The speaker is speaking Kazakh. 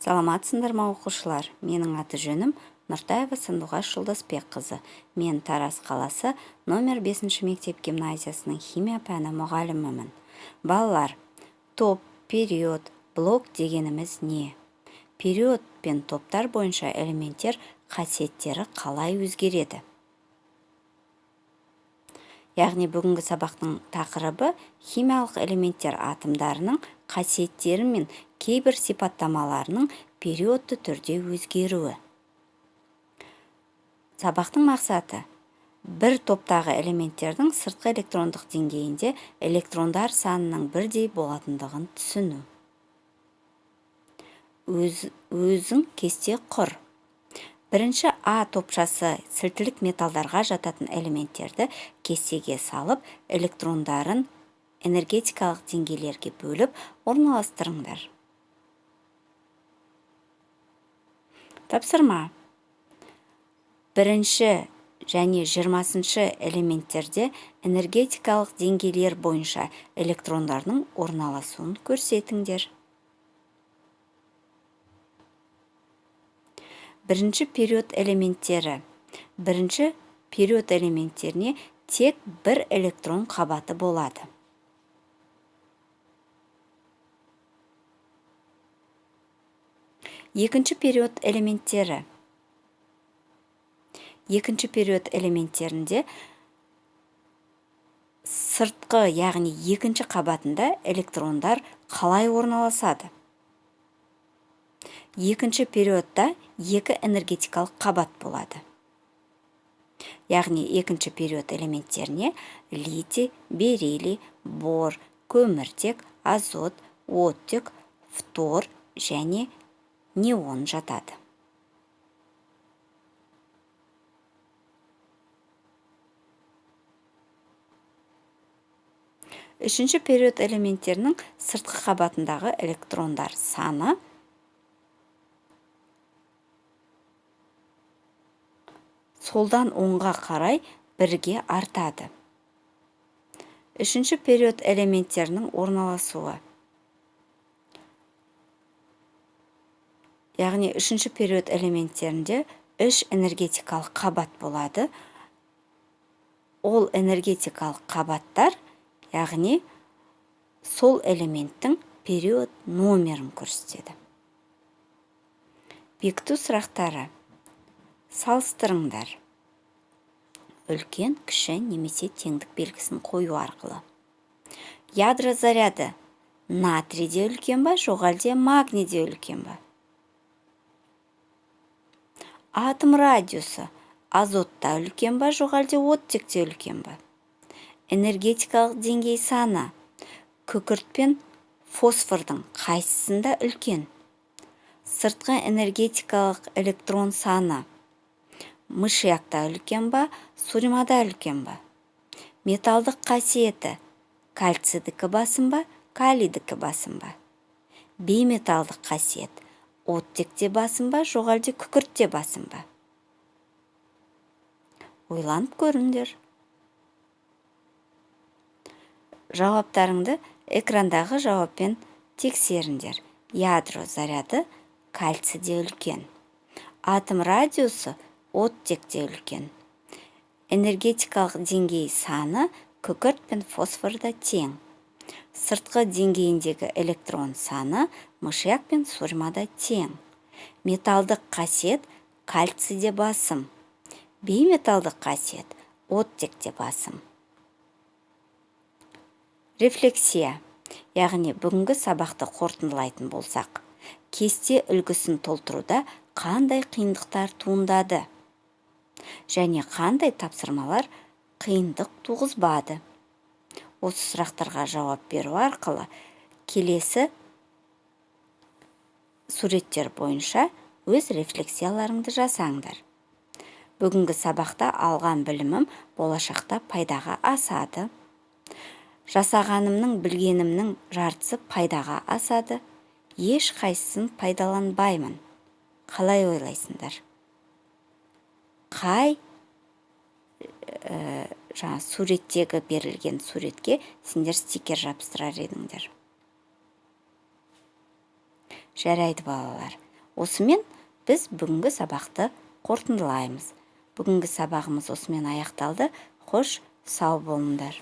Саламатсыңдар ма оқушылар? Менің аты жөнім Нұртаева Сандуғаш Жолдасбекқызы. Мен Тараз қаласы номер 5 мектеп гимназиясының химия пәні мұғалімімін. Балалар, топ, период, блок дегеніміз не? Период пен топтар бойынша элементтер қасиеттері қалай өзгереді? Яғни бүгінгі сабақтың тақырыбы химиялық элементтер атомдарының қасиеттері мен кейбір сипаттамаларының периодты түрде өзгеруі. Сабақтың мақсаты бір топтағы элементтердің сыртқы электрондық деңгейінде электрондар санының бірдей болатындығын түсіну. Өзің кесте құр. Бірінші А топшасы сілтілік металдарға жататын элементтерді кестеге салып, электрондарын энергетикалық деңгейлерге бөліп орналастырыңдар. Тапсырма. Бірінші және 20-шы элементтерде энергетикалық деңгейлер бойынша электрондардың орналасуын көрсетіңдер. Бірінші период элементтері. Бірінші период элементтеріне тек бір электрон қабаты болады. Екінші период элементтері. Екінші период элементтерінде сыртқы, яғни екінші қабатында электрондар қалай орналасады? Екінші периодта екі энергетикалық қабат болады. Яғни екінші период элементтеріне литий, бериллий, бор, көміртек, азот, оттек, фтор және неон жатады. Үшінші период элементтерінің сыртқы қабатындағы электрондар саны солдан оңға қарай бірге артады. Үшінші период элементтерінің орналасуы. Яғни үшінші период элементтерінде 3 энергетикалық қабат болады. Ол энергетикалық қабаттар, яғни сол элементтің период номерін көрсетеді. Бекіту сұрақтары. Салыстырыңдар. Үлкен, кіші немесе теңдік белгісін қою арқылы. Ядро заряды натрийде үлкен ба, жоқ әлде магнийде үлкен ба? Атом радиусы азотта үлкен ба, жоқ әлде оттекте үлкен ба? Энергетикалық деңгей саны күкірт пен фосфордың қайсысында үлкен? Сыртқы энергетикалық электрон саны мышьякта үлкен ба, суримада үлкен ба? Металдық қасиеті кальцийдікі басым ба, калийдікі басым ба? Бейметалдық қасиет оттекте басым ба, жоқ әлде күкіртте басым ба? Ойланып көріңдер. Жауаптарыңды экрандағы жауаппен тексеріңдер. Ядро заряды кальцийде үлкен. Атом радиусы оттекте үлкен. Энергетикалық деңгей саны күкірт пен фосфорда тең. Сыртқы деңгейіндегі электрон саны мышьяк пен суримада тең. Металдық қасиет кальцийде басым. Бейметалдық қасиет оттекте басым. Рефлексия. Яғни бүгінгі сабақты қорытындылайтын болсақ, кесте үлгісін толтыруда қандай қиындықтар туындады? Және қандай тапсырмалар қиындық туғызбады? Осы сұрақтарға жауап беру арқылы келесі суреттер бойынша өз рефлексияларыңды жасаңдар. Бүгінгі сабақта алған білімім болашақта пайдаға асады. Жасағанымның, білгенімнің жартысы пайдаға асады. Еш қайсысын пайдаланбаймын. Қалай ойлайсыңдар? Қай суреттегі берілген суретке сендер стикер жапсырар едіңдер? Жарайды балалар. Осымен біз бүгінгі сабақты қорытындылаймыз. Бүгінгі сабағымыз осымен аяқталды. Қош, сау болыңдар.